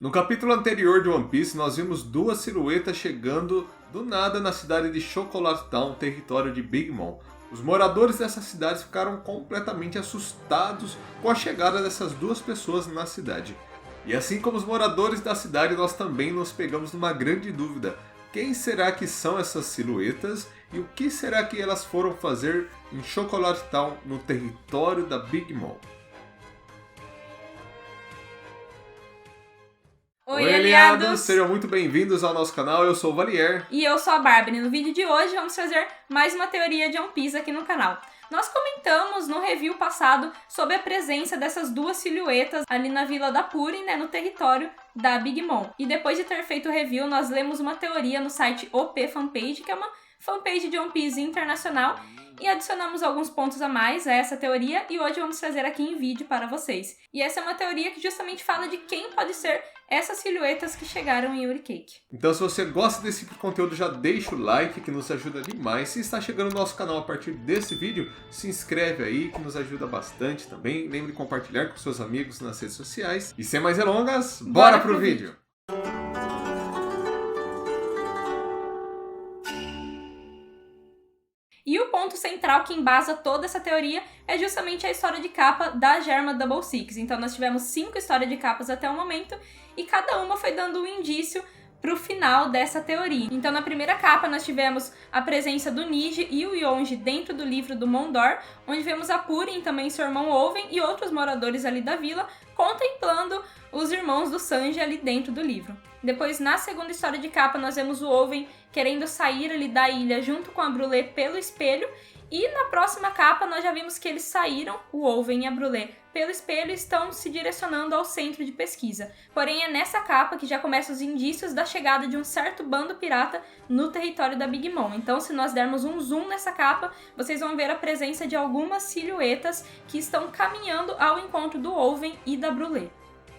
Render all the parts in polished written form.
No capítulo anterior de One Piece, nós vimos duas silhuetas chegando do nada na cidade de Chocolate Town, território de Big Mom. Os moradores dessa cidade ficaram completamente assustados com a chegada dessas duas pessoas na cidade. E assim como os moradores da cidade, nós também nos pegamos numa grande dúvida. Quem será que são essas silhuetas e o que será que elas foram fazer em Chocolate Town, no território da Big Mom? Oi, aliados! Sejam muito bem-vindos ao nosso canal, eu sou o Valier. E eu sou a Bárbara, e no vídeo de hoje vamos fazer mais uma teoria de One Piece aqui no canal. Nós comentamos no review passado sobre a presença dessas duas silhuetas ali na Vila da Purin, no território da Big Mom. E depois de ter feito o review, nós lemos uma teoria no site OP Fanpage, que é uma fanpage de One Piece internacional, e adicionamos alguns pontos a mais a essa teoria e hoje vamos trazer aqui em vídeo para vocês. E essa é uma teoria que justamente fala de quem pode ser essas silhuetas que chegaram em Yuri Cake. Então se você gosta desse tipo de conteúdo, já deixa o like que nos ajuda demais. Se está chegando no nosso canal a partir desse vídeo, se inscreve aí que nos ajuda bastante também. Lembre de compartilhar com seus amigos nas redes sociais. E sem mais delongas, bora pro vídeo! E o ponto central que embasa toda essa teoria é justamente a história de capa da Germa Double Six. Então nós tivemos 5 histórias de capas até o momento e cada uma foi dando um indício pro final dessa teoria. Então na primeira capa nós tivemos a presença do Niji e o Yonji dentro do livro do Mondor, onde vemos a Purin, também seu irmão Oven e outros moradores ali da vila contemplando os irmãos do Sanji ali dentro do livro. Depois, na segunda história de capa, nós vemos o Oven querendo sair ali da ilha junto com a Brulé pelo espelho. E na próxima capa, nós já vimos que eles saíram, o Oven e a Brulé, pelo espelho e estão se direcionando ao centro de pesquisa. Porém, é nessa capa que já começam os indícios da chegada de um certo bando pirata no território da Big Mom. Então, se nós dermos um zoom nessa capa, vocês vão ver a presença de algumas silhuetas que estão caminhando ao encontro do Oven e da Brulé.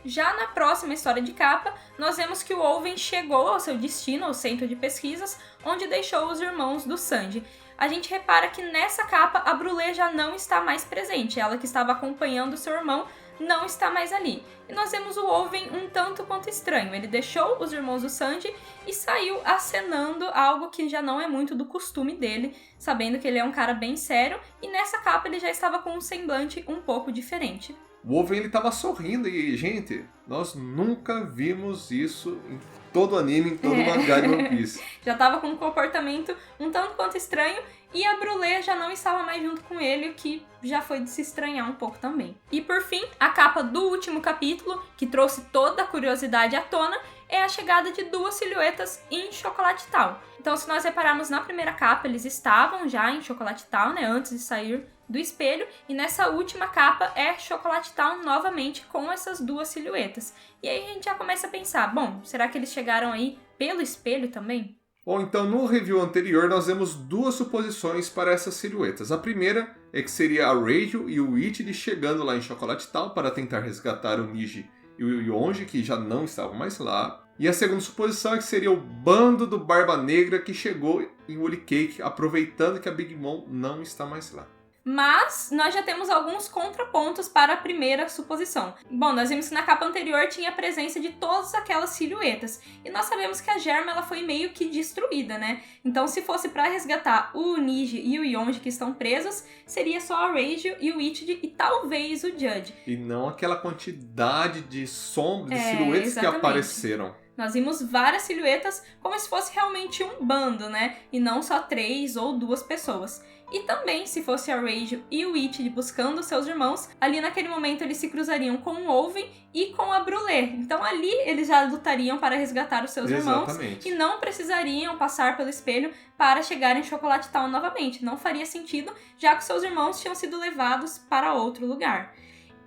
Já na próxima história de capa, nós vemos que o Oven chegou ao seu destino, ao centro de pesquisas, onde deixou os irmãos do Sanji. A gente repara que nessa capa a Brulé já não está mais presente, ela que estava acompanhando seu irmão não está mais ali. E nós vemos o Oven um tanto quanto estranho, ele deixou os irmãos do Sanji e saiu acenando algo que já não é muito do costume dele, sabendo que ele é um cara bem sério, e nessa capa ele já estava com um semblante um pouco diferente. O Oven ele tava sorrindo e, gente, nós nunca vimos isso em todo o anime, em todo o mangá de One Piece. Já tava com um comportamento um tanto quanto estranho e a Brulé já não estava mais junto com ele, o que já foi de se estranhar um pouco também. E por fim, a capa do último capítulo, que trouxe toda a curiosidade à tona, é a chegada de duas silhuetas em Chocolate Town. Então, se nós repararmos na primeira capa, eles estavam já em Chocolate Town, antes de sair do espelho, e nessa última capa é Chocolate Town novamente com essas duas silhuetas. E aí a gente já começa a pensar, bom, será que eles chegaram aí pelo espelho também? Bom, então no review anterior nós vemos duas suposições para essas silhuetas. A primeira é que seria a Rachel e o Ichidi chegando lá em Chocolate Town para tentar resgatar o Niji e o Yonji, que já não estavam mais lá. E a segunda suposição é que seria o bando do Barba Negra que chegou em Holy Cake, aproveitando que a Big Mom não está mais lá. Mas nós já temos alguns contrapontos para a primeira suposição. Bom, nós vimos que na capa anterior tinha a presença de todas aquelas silhuetas. E nós sabemos que a Germa ela foi meio que destruída, Então se fosse para resgatar o Niji e o Yonji que estão presos, seria só a Rachel e o Ichidi e talvez o Judge. E não aquela quantidade de sombras, de silhuetas exatamente. que apareceram. Nós vimos várias silhuetas como se fosse realmente um bando, E não só 3 ou 2 pessoas. E também, se fosse a Rachel e o Ichidi buscando seus irmãos, ali naquele momento eles se cruzariam com o Oven e com a Brulé. Então ali eles já lutariam para resgatar os seus irmãos e não precisariam passar pelo espelho para chegar em Chocolate Town novamente. Não faria sentido, já que seus irmãos tinham sido levados para outro lugar.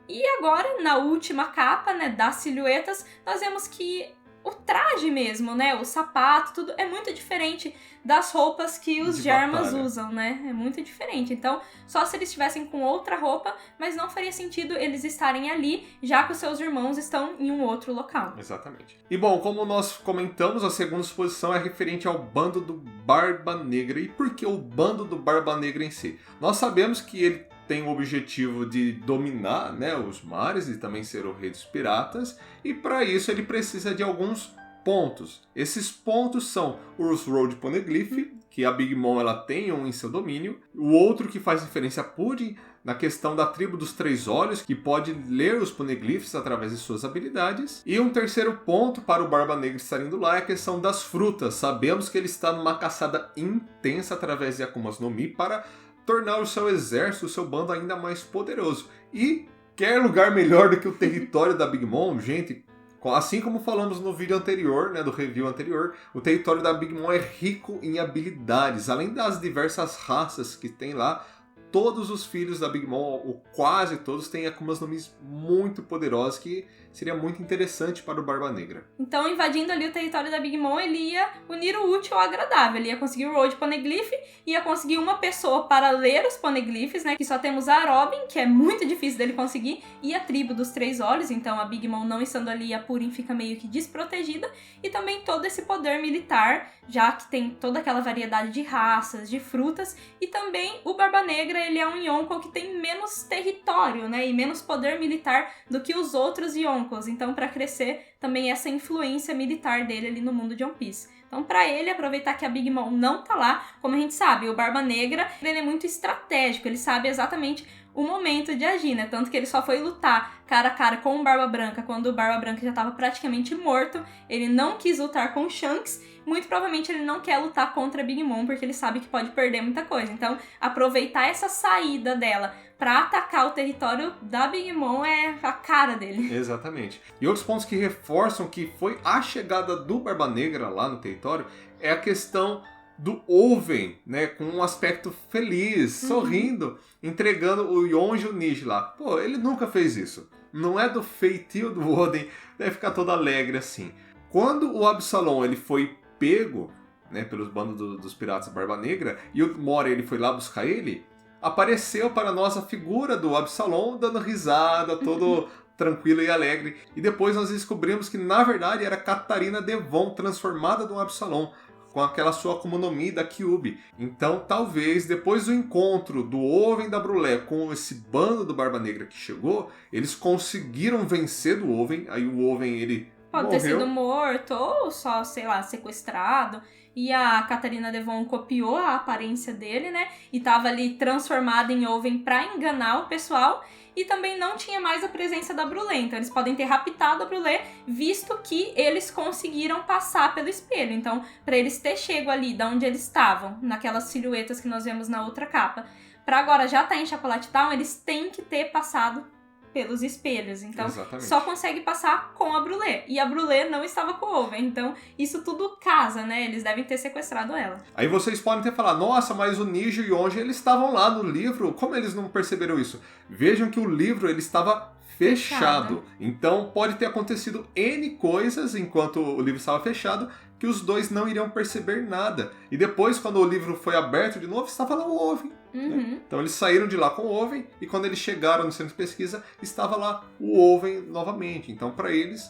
E agora, na última capa, das silhuetas, nós vemos que o traje mesmo, o sapato, tudo é muito diferente das roupas que os Germas usam, É muito diferente. Então, só se eles estivessem com outra roupa, mas não faria sentido eles estarem ali, já que os seus irmãos estão em um outro local. Exatamente. E bom, como nós comentamos, a segunda suposição é referente ao bando do Barba Negra. E por que o bando do Barba Negra em si? Nós sabemos que ele tem o objetivo de dominar, né, os mares e também ser o rei dos piratas, e para isso ele precisa de alguns pontos. Esses pontos são o Road Poneglyph, que a Big Mom ela tem um em seu domínio, o outro que faz referência a Pudding, na questão da tribo dos Três Olhos, que pode ler os Poneglyphs através de suas habilidades. E um terceiro ponto para o Barba Negra estar indo lá é a questão das frutas. Sabemos que ele está numa caçada intensa através de Akumas no Mi para tornar o seu exército, o seu bando ainda mais poderoso. E quer lugar melhor do que o território da Big Mom, gente? Assim como falamos no vídeo anterior, né, do review anterior, o território da Big Mom é rico em habilidades. Além das diversas raças que tem lá, todos os filhos da Big Mom, ou quase todos, têm Akumas no Mi muito poderosos, que seria muito interessante para o Barba Negra. Então, invadindo ali o território da Big Mom, ele ia unir o útil ao agradável. Ele ia conseguir o Road Poneglyph, ia conseguir uma pessoa para ler os Poneglyphs, né? Que só temos a Robin, que é muito difícil dele conseguir, e a tribo dos Três Olhos. Então, a Big Mom não estando ali, a Purim fica meio que desprotegida. E também todo esse poder militar, já que tem toda aquela variedade de raças, de frutas. E também o Barba Negra, ele é um Yonko que tem menos território, né? E menos poder militar do que os outros Yonkos. Então, para crescer também essa influência militar dele ali no mundo de One Piece. Então, para ele aproveitar que a Big Mom não tá lá, como a gente sabe, o Barba Negra, ele é muito estratégico, ele sabe exatamente o momento de agir, né? Tanto que ele só foi lutar cara a cara com o Barba Branca quando o Barba Branca já estava praticamente morto. Ele não quis lutar com o Shanks. Muito provavelmente ele não quer lutar contra a Big Mom, porque ele sabe que pode perder muita coisa. Então, aproveitar essa saída dela pra atacar o território da Big Mom é a cara dele. Exatamente. E outros pontos que reforçam que foi a chegada do Barba Negra lá no território é a questão do Oven, né, com um aspecto feliz, sorrindo, entregando o Yonji Niji lá. Pô, ele nunca fez isso. Não é do feitio do Oden, deve ficar todo alegre assim. Quando o Absalom ele foi pego, né, pelos bandos dos piratas Barba Negra, e o Mori ele foi lá buscar ele, apareceu para nós a figura do Absalom dando risada, todo tranquilo e alegre. E depois nós descobrimos que na verdade era Catarina Devon transformada no Absalom, com aquela sua Akuma no Mi da Kyuubi. Então, talvez, depois do encontro do Oven da Brulé com esse bando do Barba Negra que chegou, eles conseguiram vencer do Oven. Aí o Oven, ele pode morreu. ter sido morto ou só, sei lá, sequestrado. E a Catarina Devon copiou a aparência dele, né? E tava ali transformada em Oven pra enganar o pessoal. E também não tinha mais a presença da Brulé. Então eles podem ter raptado a Brulé, visto que eles conseguiram passar pelo espelho. Então, pra eles ter chego ali, da onde eles estavam, naquelas silhuetas que nós vemos na outra capa, pra agora já tá em Chocolate Town, eles têm que ter passado pelos espelhos. Então, Exatamente. Só consegue passar com a Brulé. E a Brulé não estava com o Oven. Então, isso tudo casa, né? Eles devem ter sequestrado ela. Aí vocês podem ter falado, nossa, mas o Niji e o Yonji, eles estavam lá no livro, como eles não perceberam isso? Vejam que o livro, ele estava fechado. Então, pode ter acontecido N coisas enquanto o livro estava fechado, que os dois não iriam perceber nada. E depois, quando o livro foi aberto de novo, estava lá o Oven. Né? Então eles saíram de lá com o Oven, e quando eles chegaram no centro de pesquisa, estava lá o Oven novamente. Então, para eles,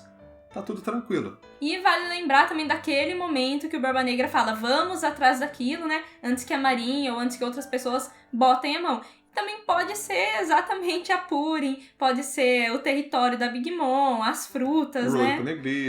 tá tudo tranquilo. E vale lembrar também daquele momento que o Barba Negra fala, vamos atrás daquilo, né? Antes que a Marinha ou antes que outras pessoas botem a mão. Também pode ser exatamente a Purim, pode ser o território da Big Mom, as frutas, né?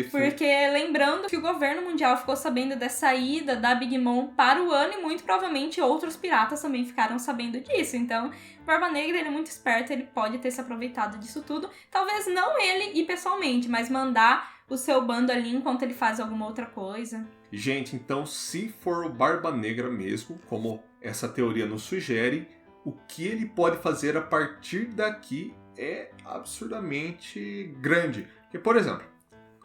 Porque lembrando que o governo mundial ficou sabendo dessa ida da Big Mom para o ano e muito provavelmente outros piratas também ficaram sabendo disso. Então, Barba Negra, ele é muito esperto, ele pode ter se aproveitado disso tudo. Talvez não ele ir pessoalmente, mas mandar o seu bando ali enquanto ele faz alguma outra coisa. Gente, então se for o Barba Negra mesmo, como essa teoria nos sugere, o que ele pode fazer a partir daqui é absurdamente grande. Porque, por exemplo,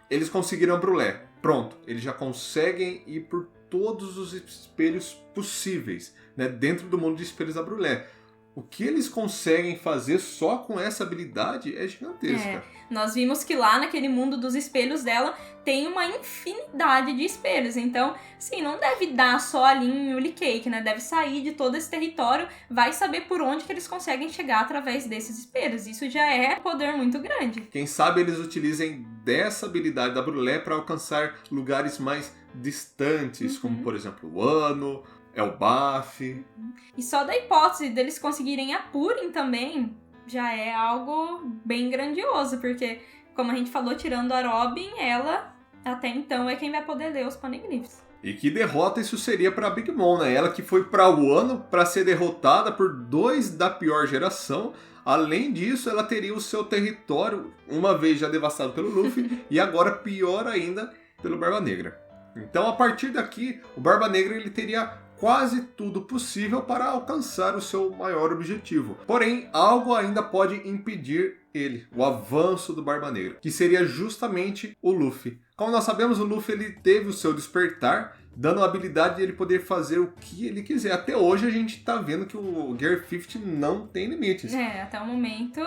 eles conseguiram a Brulé. Pronto, eles já conseguem ir por todos os espelhos possíveis, né, dentro do mundo de espelhos da Brulé. O que eles conseguem fazer só com essa habilidade é gigantesca. Nós vimos que lá naquele mundo dos espelhos dela tem uma infinidade de espelhos. Então, sim, não deve dar só ali em Uli Cake, né? Deve sair de todo esse território, vai saber por onde que eles conseguem chegar através desses espelhos. Isso já é um poder muito grande. Quem sabe eles utilizem dessa habilidade da Brulé para alcançar lugares mais distantes, como por exemplo o Wano, Elbaf. E só da hipótese deles conseguirem a Purim também, já é algo bem grandioso, porque, como a gente falou, tirando a Robin, ela, até então, é quem vai poder ler os Poneglyphs. E que derrota isso seria pra Big Mom, né? Ela que foi pra Wano pra ser derrotada por 2 da pior geração. Além disso, ela teria o seu território, uma vez já devastado pelo Luffy, e agora pior ainda pelo Barba Negra. Então, a partir daqui, o Barba Negra ele teria quase tudo possível para alcançar o seu maior objetivo. Porém, algo ainda pode impedir ele, o avanço do Barba Negra, que seria justamente o Luffy. Como nós sabemos, o Luffy ele teve o seu despertar, dando a habilidade de ele poder fazer o que ele quiser. Até hoje a gente tá vendo que o Gear 50 não tem limites. Até o momento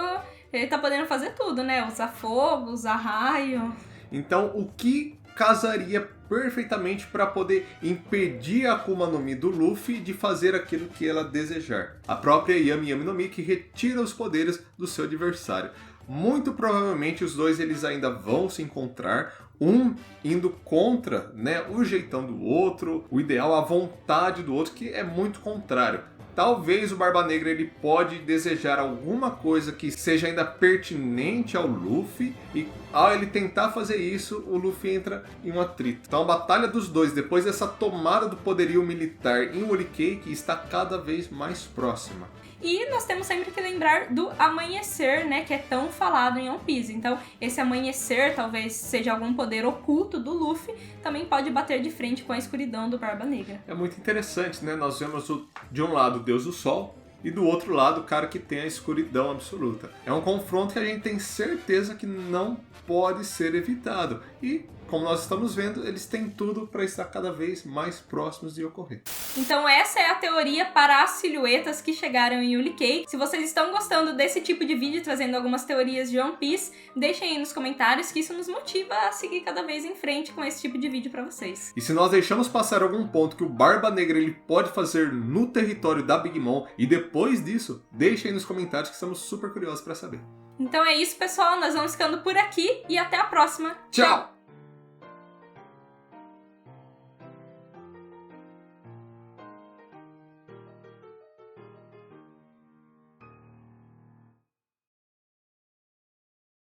ele tá podendo fazer tudo, né? Usar fogo, usar raio. Então, o que casaria perfeitamente para poder impedir a Akuma no Mi do Luffy de fazer aquilo que ela desejar? A própria Yami Yami no Mi, que retira os poderes do seu adversário. Muito provavelmente os dois eles ainda vão se encontrar, um indo contra, né, o jeitão do outro, o ideal, a vontade do outro, que é muito contrário. Talvez o Barba Negra ele pode desejar alguma coisa que seja ainda pertinente ao Luffy, e ao ele tentar fazer isso, o Luffy entra em um atrito. Então a batalha dos dois, depois dessa tomada do poderio militar em Whole Cake, está cada vez mais próxima. E nós temos sempre que lembrar do amanhecer, né, que é tão falado em One Piece. Então, esse amanhecer talvez seja algum poder oculto do Luffy, também pode bater de frente com a escuridão do Barba Negra. É muito interessante, né? Nós vemos de um lado o Deus do Sol e do outro lado o cara que tem a escuridão absoluta. É um confronto que a gente tem certeza que não pode ser evitado. E, como nós estamos vendo, eles têm tudo para estar cada vez mais próximos de ocorrer. Então essa é a teoria para as silhuetas que chegaram em Whole Cake. Se vocês estão gostando desse tipo de vídeo, trazendo algumas teorias de One Piece, deixem aí nos comentários que isso nos motiva a seguir cada vez em frente com esse tipo de vídeo para vocês. E se nós deixamos passar algum ponto que o Barba Negra ele pode fazer no território da Big Mom, e depois disso, deixem aí nos comentários que estamos super curiosos para saber. Então é isso, pessoal. Nós vamos ficando por aqui e até a próxima. Tchau!